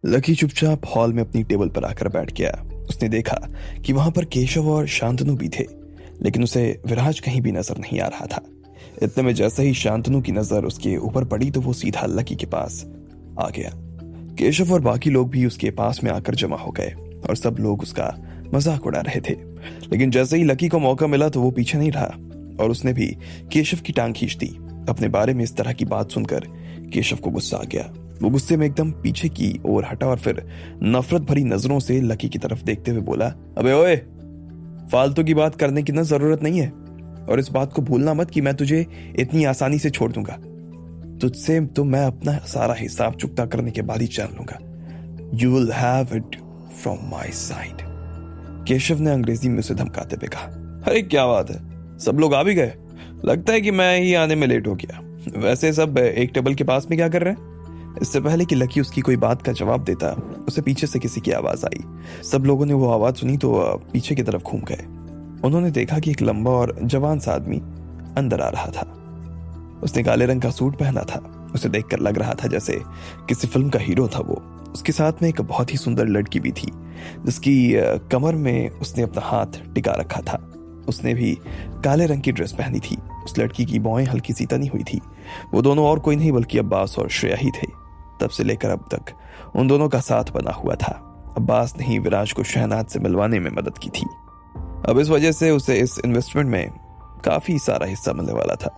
Lucky चुपचाप hall में अपनी टेबल पर आकर बैठ गया। उसने देखा कि वहां पर केशव और शांतनु भी थे, लेकिन उसे विराज कहीं भी नजर नहीं आ रहा था। इतने में जैसे ही शांतनु की नजर उसके ऊपर पड़ी तो वो सीधा लकी के पास आ गया। केशव और बाकी लोग भी उसके पास में आकर जमा हो गए और सब लोग उसका मजाक उड़ा रहे थे। लेकिन जैसे ही लकी को मौका मिला तो वो पीछे नहीं रहा और उसने भी केशव की टांग खींच दी। अपने बारे में इस तरह की बात सुनकर केशव को गुस्सा आ गया। वो गुस्से में एकदम पीछे की ओर हटा और फिर नफरत भरी नजरों से लकी की तरफ देखते हुए बोला, अबे ओए, फालतू की बात करने की ना जरूरत नहीं है और इस बात को भूलना मत कि मैं तुझे इतनी आसानी से छोड़ दूंगा। तुझसे तो मैं अपना सारा हिसाब चुकता करने के बाद ही जान लूंगा। You will have it from my side. Keshav ने अंग्रेजी में उसे धमकाते हुए कहा। अरे क्या बात है, सब लोग आ भी गए? लगता है कि मैं ही आने में लेट हो गया। वैसे सब एक टेबल के पास में क्या कर रहे हैं? इससे पहले कि लकी उसकी कोई बात का जवाब देता, उसे पीछे से किसी की आवाज आई। सब लोगों ने वो आवाज सुनी तो पीछे की तरफ घूम गए। उन्होंने देखा कि एक लंबा और जवान सा आदमी अंदर आ रहा था। उसने काले रंग का सूट पहना था। उसे देखकर लग रहा था जैसे किसी फिल्म का हीरो था वो। उसके साथ में एक बहुत ही सुंदर लड़की भी थी, जिसकी कमर में उसने अपना हाथ टिका रखा था। उसने भी काले रंग की ड्रेस पहनी थी। उस लड़की की भौहें हल्की सी तनी हुई थी। वो दोनों और कोई नहीं बल्कि अब्बास और श्रेया ही थे। तब से लेकर अब तक उन दोनों का साथ बना हुआ था। अब्बास ने ही विराज को शहनाज से मिलवाने में मदद की थी। अब इस वजह से उसे इस इन्वेस्टमेंट में काफी सारा हिस्सा मिलने वाला था।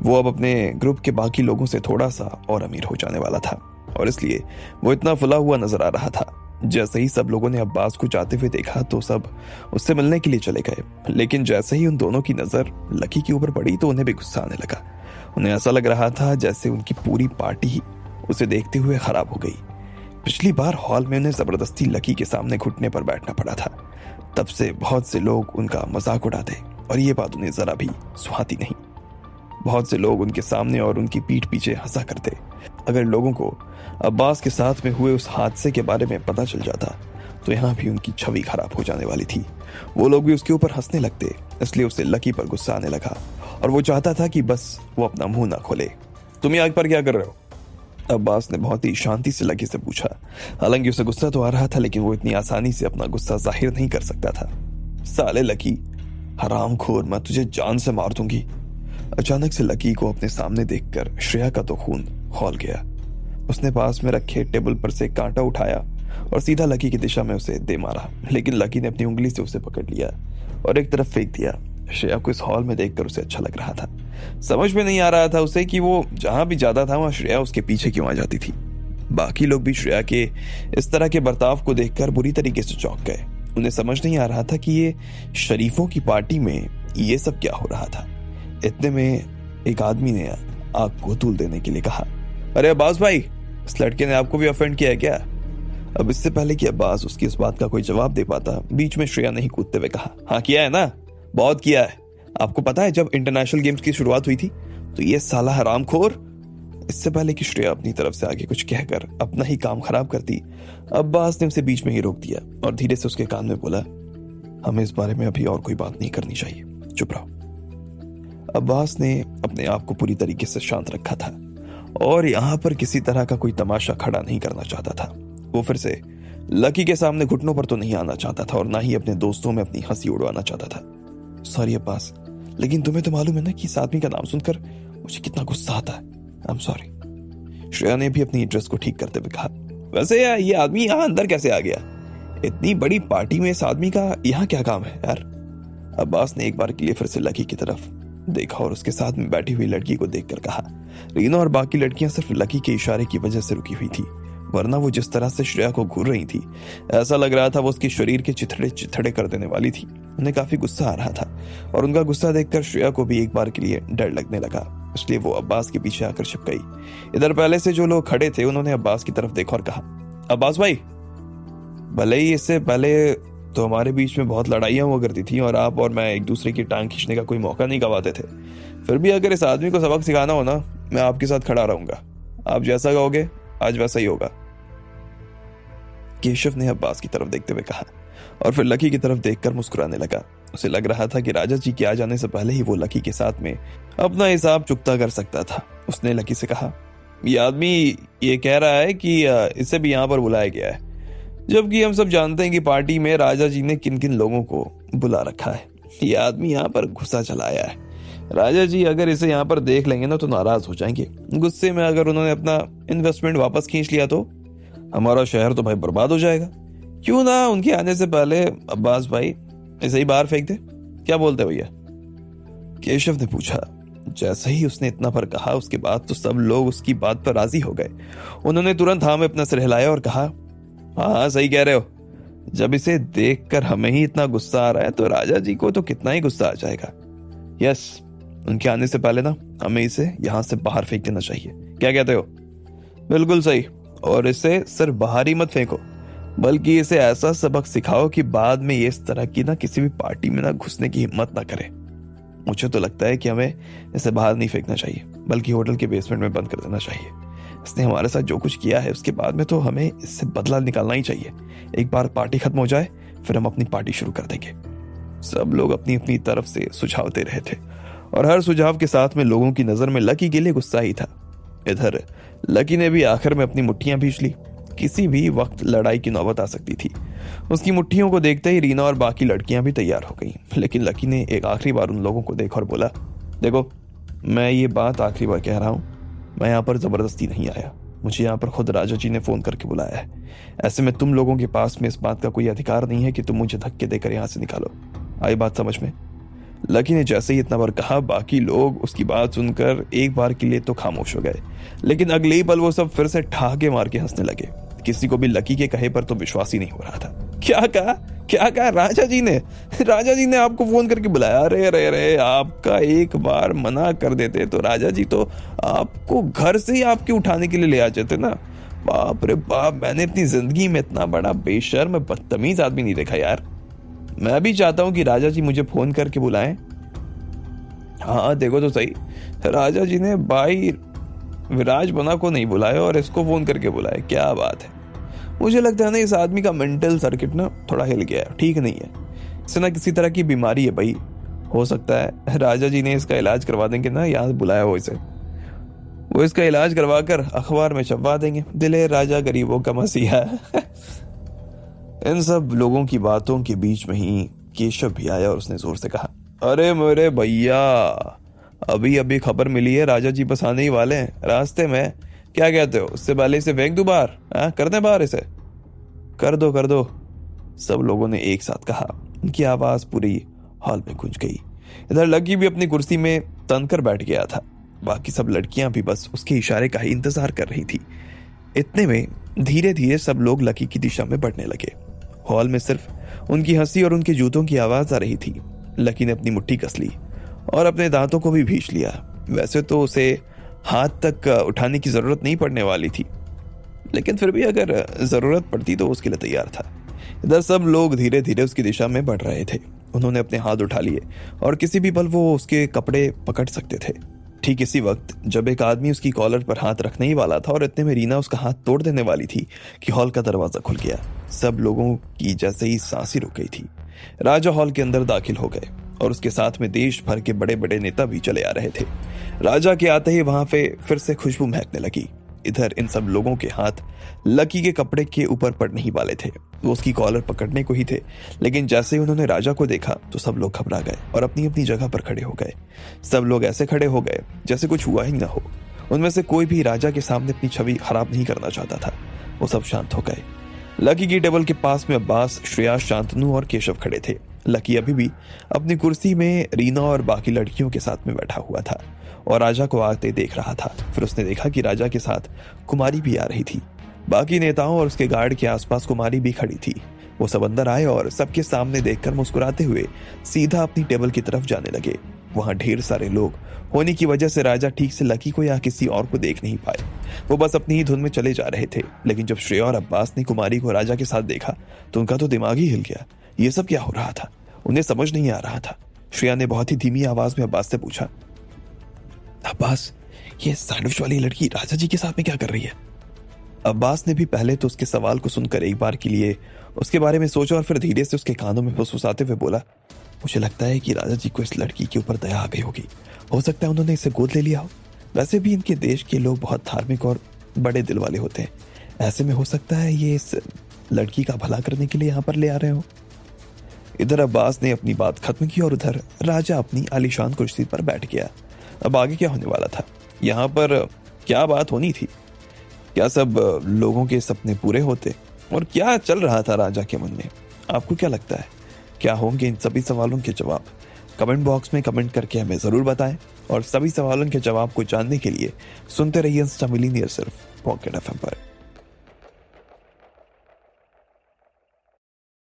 वो अब अपने ग्रुप के बाकी लोगों से थोड़ा सा और अमीर हो जाने वाला था और इसलिए वो इतना फुला हुआ नजर आ रहा था। जैसे ही सब लोगों ने अब्बास को जाते हुए देखा तो सब उससे मिलने के लिए चले गए। लेकिन जैसे ही उन दोनों की नजर लकी के ऊपर पड़ी तो उन्हें भी गुस्सा आने लगा। उन्हें ऐसा लग रहा था जैसे उनकी पूरी पार्टी ही उसे देखते हुए खराब हो गई। पिछली बार हॉल में उन्हें जबरदस्ती लकी के सामने घुटने पर बैठना पड़ा था। तब से बहुत से लोग उनका मजाक उड़ाते और ये बात उन्हें जरा भी सुहाती नहीं। बहुत से लोग उनके सामने और उनकी पीठ पीछे हंसा करते। अगर लोगों को अब्बास के साथ में हुए उस हादसे के बारे में पता चल जाता तो यहाँ भी उनकी छवि खराब हो जाने वाली थी। वो लोग भी उसके ऊपर हंसने लगते। इसलिए उसे लकी पर गुस्सा आने लगा और वो चाहता था कि बस वो अपना मुंह ना खोले। तुम यहाँ पर क्या कर रहे हो? अब्बास ने बहुत ही शांति से लकी से पूछा। हालांकि उसे गुस्सा तो आ रहा था, लेकिन वो इतनी आसानी से अपना गुस्सा जाहिर नहीं कर सकता था। साले लकी, हरामखोर, मैं तुझे जान से मार दूंगी। अचानक से लकी को अपने सामने देखकर श्रेया का तो खून खौल गया। उसने पास में रखे टेबल पर से कांटा उठाया और सीधा लकी की दिशा में उसे दे मारा। लेकिन लकी ने अपनी उंगली से उसे पकड़ लिया और एक तरफ फेंक दिया। श्रेया को इस हॉल में देखकर उसे अच्छा लग रहा था। समझ में नहीं आ रहा था उसे कि वो जहां भी जाता था वहां श्रेया उसके पीछे क्यों आ जाती थी। बाकी लोग भी श्रेया के इस तरह के बर्ताव को देखकर बुरी तरीके से चौंक गए। उन्हें समझ नहीं आ रहा था कि ये शरीफों की पार्टी में ये सब क्या हो रहा था। इतने में एक आदमी ने आग को तूल देने के लिए कहा, अरे अब्बास भाई, इस लड़के ने आपको भी ऑफेंड किया है क्या? अब इससे पहले कि अब्बास उसकी इस बात का कोई जवाब दे पाता, बीच में श्रेया ने ही कूदते हुए कहा, हाँ किया है ना, बहुत किया है। आपको पता है जब इंटरनेशनल गेम्स की शुरुआत हुई थी तो ये साला हरामखोर। इससे पहले कि श्रेया अपनी तरफ से आगे कुछ कहकर अपना ही काम खराब करती, अब्बास ने उसे बीच में ही रोक दिया और धीरे से उसके कान में बोला, हमें इस बारे में अभी और कोई बात नहीं करनी चाहिए, चुप रहो। अब्बास ने अपने आप को पूरी तरीके से शांत रखा था और यहाँ पर किसी तरह का कोई तमाशा खड़ा नहीं करना चाहता था। वो फिर से लकी के सामने घुटनों पर तो नहीं आना चाहता था और ना ही अपने दोस्तों में अपनी हंसी उड़वाना चाहता था। सॉरी अब्बास, लेकिन तुम्हें तो मालूम है ना कि इस आदमी का नाम सुनकर मुझे कितना गुस्सा आता है। I am sorry. श्रेया ने भी अपनी ड्रेस को ठीक करते हुए कहा, वैसे यार ये आदमी यहाँ अंदर कैसे आ गया? इतनी बड़ी पार्टी में इस आदमी का यहाँ क्या काम है यार? अब्बास ने एक बार के लिए फिर से लकी की तरफ देखा और उसके साथ में बैठी हुई लड़की को देखकर कहा। रीना और बाकी लड़कियां सिर्फ लकी के इशारे की वजह से रुकी हुई थी, वरना वो जिस तरह से श्रेया को घूर रही थी ऐसा लग रहा था वो उसके शरीर के चिथड़े चिथड़े कर देने वाली थी। उन्हें काफी गुस्सा आ रहा था और उनका गुस्सा देखकर श्रेया को भी एक बार के लिए डर लगने लगा। इसलिए वो अब्बास के पीछे आकर छिप गई। इधर पहले से जो लोग खड़े थे उन्होंने अब्बास की तरफ देखा और कहा, अब्बास भाई, भले ही इससे पहले तो हमारे बीच में बहुत लड़ाइयां हुआ करती थी और आप और मैं एक दूसरे की टांग खींचने का कोई मौका नहीं गवाते थे, फिर भी अगर इस आदमी को सबक सिखाना हो ना, मैं आपके साथ खड़ा रहूंगा। आप जैसा कहोगे आज वैसा ही होगा। केशव ने अब्बास की तरफ देखते हुए कहा और फिर लकी की तरफ देखकर मुस्कुराने लगा। उसे लग रहा था कि राजा जी के आ जाने से पहले ही वो लकी के साथ में अपना हिसाब चुकता कर सकता था। उसने लकी से कहा, ये आदमी ये कह रहा है कि इसे भी यहाँ पर बुलाया गया है, जबकि हम सब जानते हैं कि पार्टी में राजा जी ने किन किन लोगों को बुला रखा है। ये आदमी यहाँ पर घुसा चला आया है। राजा जी अगर इसे यहाँ पर देख लेंगे ना तो नाराज हो जाएंगे। गुस्से में अगर उन्होंने अपना इन्वेस्टमेंट वापस खींच लिया तो हमारा शहर तो भाई बर्बाद हो जाएगा। क्यों ना उनके आने से पहले अब्बास भाई इसे ही बाहर फेंक दे, क्या बोलते भैया? केशव ने पूछा। जैसे ही उसने इतना पर कहा उसके बाद तो सब लोग उसकी बात पर राजी हो गए। उन्होंने तुरंत हाँ में अपना सिर हिलाया और कहा, हाँ सही कह रहे हो। जब इसे देखकर हमें ही इतना गुस्सा आ रहा है तो राजा जी को तो कितना ही गुस्सा आ जाएगा। यस, उनके आने से पहले ना हमें इसे यहाँ से बाहर फेंक देना चाहिए। क्या कहते हो? बिल्कुल सही। और इसे सिर्फ बाहर ही मत फेंको, बल्कि इसे ऐसा सबक सिखाओ कि बाद में ये इस तरह की ना किसी भी पार्टी में ना घुसने की हिम्मत ना करे। मुझे तो लगता है कि हमें इसे बाहर नहीं फेंकना चाहिए, बल्कि होटल के बेसमेंट में बंद कर देना चाहिए। इसने हमारे साथ जो कुछ किया है उसके बाद में तो हमें इससे बदला निकालना ही चाहिए। एक बार पार्टी खत्म हो जाए फिर हम अपनी पार्टी शुरू कर देंगे। सब लोग अपनी अपनी तरफ से सुझाव दे रहे थे और हर सुझाव के साथ में लोगों की नजर में लकी के लिए गुस्सा ही था। इधर लकी ने भी आखिर में अपनी मुट्ठियां भींच ली। किसी भी वक्त लड़ाई की नौबत आ सकती थी। उसकी मुट्ठियों को देखते ही रीना और बाकी लड़कियां भी तैयार हो गईं। लेकिन लकी ने एक आखिरी बार उन लोगों को देखा और बोला, देखो मैं ये बात आखिरी बार कह रहा हूँ, मैं यहाँ पर जबरदस्ती नहीं आया। मुझे यहाँ पर खुद राजा जी ने फोन करके बुलाया है। ऐसे में तुम लोगों के पास में इस बात का कोई अधिकार नहीं है कि तुम मुझे धक्के देकर यहाँ से निकालो। आई बात समझ में? लकी ने जैसे ही इतना बार कहा बाकी लोग उसकी बात सुनकर एक बार के लिए तो खामोश हो गए, लेकिन अगले ही पल वो सब फिर से ठहाके मार के हंसने लगे। किसी को भी लकी के कहे पर तो विश्वास ही नहीं हो रहा था। क्या कहा राजा जी ने आपको फोन करके बुलाया? अरे अरे अरे, आपका एक बार मना कर देते तो राजा जी तो आपको घर से ही आपके उठाने के लिए ले आ जाते ना। बाप रे बाप, मैंने अपनी जिंदगी में इतना बड़ा बेशर्म बदतमीज आदमी नहीं देखा यार। मैं भी चाहता हूँ कि राजा जी मुझे फोन करके बुलाएं। हाँ देखो तो सही, राजा जी ने भाई विराज बना को नहीं बुलाया और इसको फोन करके बुलाया। क्या बात है। मुझे लगता है ना इस आदमी का मेंटल सर्किट ना थोड़ा हिल गया है, ठीक नहीं है। इसे ना किसी तरह की बीमारी है भाई। हो सकता है राजा जी ने इसका इलाज करवा देंगे ना, यहाँ बुलाया हो इसे, वो इसका इलाज करवा कर अखबार में छपवा देंगे, दिले राजा गरीबों का मसीहा। इन सब लोगों की बातों के बीच में ही केशव भी आया और उसने जोर से कहा, अरे मेरे भैया, अभी अभी खबर मिली है, राजा जी बस आने ही वाले हैं रास्ते में। क्या कहते हो, उससे पहले इसे फेंक दूं बाहर? कर दें बाहर इसे? कर दो। सब लोगों ने एक साथ कहा। उनकी आवाज पूरी हॉल में गूंज गई। इधर लकी भी अपनी कुर्सी में तन कर बैठ गया था। बाकी सब लड़कियां भी बस उसके इशारे का ही इंतजार कर रही थी। इतने में धीरे धीरे सब लोग लकी की दिशा में बढ़ने लगे। हॉल में सिर्फ उनकी हंसी और उनके जूतों की आवाज आ रही थी। लकी ने अपनी मुट्ठी कस ली और अपने दांतों को भी भींच लिया। वैसे तो उसे हाथ तक उठाने की जरूरत नहीं पड़ने वाली थी, लेकिन फिर भी अगर जरूरत पड़ती तो उसके लिए तैयार था। इधर सब लोग धीरे धीरे उसकी दिशा में बढ़ रहे थे। उन्होंने अपने हाथ उठा लिए और किसी भी पल वो उसके कपड़े पकड़ सकते थे। ठीक इसी वक्त जब एक आदमी उसकी कॉलर पर हाथ रखने ही वाला था और इतने में रीना उसका हाथ तोड़ देने वाली थी कि हॉल का दरवाजा खुल गया। सब लोगों की जैसे ही सांसें रुक गई थी। राजा हॉल के अंदर दाखिल हो गए और उसके साथ में देश भर के बड़े बड़े नेता भी चले आ रहे थे। राजा के आते ही वहां पे फिर से खुशबू महकने लगी। इधर इन सब लोगों के हाथ लकी के कपड़े के ऊपर पड़ने ही वाले थे। वो उसकी कॉलर पकड़ने को ही थे, लेकिन जैसे ही उन्होंने राजा को देखा तो सब लोग घबरा गए और अपनी अपनी जगह पर खड़े हो गए। सब लोग ऐसे खड़े हो गए जैसे कुछ हुआ ही ना हो। उनमें से कोई भी राजा के सामने अपनी छवि खराब नहीं करना चाहता था। वो सब शांत हो गए। लकी की टेबल के पास में अब्बास, श्रेया, शांतनु और केशव खड़े थे। लकी अभी भी अपनी कुर्सी में रीना और बाकी लड़कियों के साथ में बैठा हुआ था और राजा को आते देख रहा था। फिर उसने देखा कि राजा के साथ कुमारी भी आ रही थी। बाकी नेताओं और उसके गार्ड के आसपास कुमारी भी खड़ी थी। वो सब अंदर आए और सबके सामने देखकर मुस्कुराते हुए सीधा अपनी टेबल की तरफ जाने लगे। वहां ढेर सारे लोग होने की वजह से राजा ठीक से लकी को या किसी और को देख नहीं पाए। वो बस अपनी ही धुन में चले जा रहे थे। लेकिन जब श्रेया और अब्बास ने कुमारी को राजा के साथ देखा तो उनका तो दिमाग ही हिल गया। ये सब क्या हो रहा था, उन्हें समझ नहीं आ रहा था। श्रेया ने बहुत ही धीमी आवाज में अब्बास से पूछा, अब्बास, ये सैंडविच वाली लड़की राजा जी के साथ में क्या कर रही है? अब्बास ने भी पहले तो उसके सवाल को सुनकर एक बार के लिए उसके बारे में सोचा और फिर धीरे से उसके कानों में फुसफुसाते हुए बोला, मुझे लगता है कि राजा जी को इस लड़की के ऊपर दया आ गई होगी। हो सकता है उन्होंने इसे गोद ले लिया हो। वैसे भी इनके देश के लोग बहुत धार्मिक और बड़े दिल वाले होते हैं। ऐसे में हो सकता है ये इस लड़की का भला करने के लिए यहाँ पर ले आ रहे हो। इधर अब्बास ने अपनी बात खत्म की और उधर राजा अपनी आलीशान कुर्सी पर बैठ गया। अब आगे क्या होने वाला था, यहाँ पर क्या बात होनी थी, क्या सब लोगों के सपने पूरे होते और क्या चल रहा था राजा के मन में? आपको क्या लगता है, क्या होंगे इन सभी सवालों के जवाब? कमेंट बॉक्स में कमेंट करके हमें ज़रूर बताएं और सभी सवालों के जवाब को जानने के लिए सुनते रहिए इंस्टा मिलीनियर सिर्फ पॉकेट एफएम पर।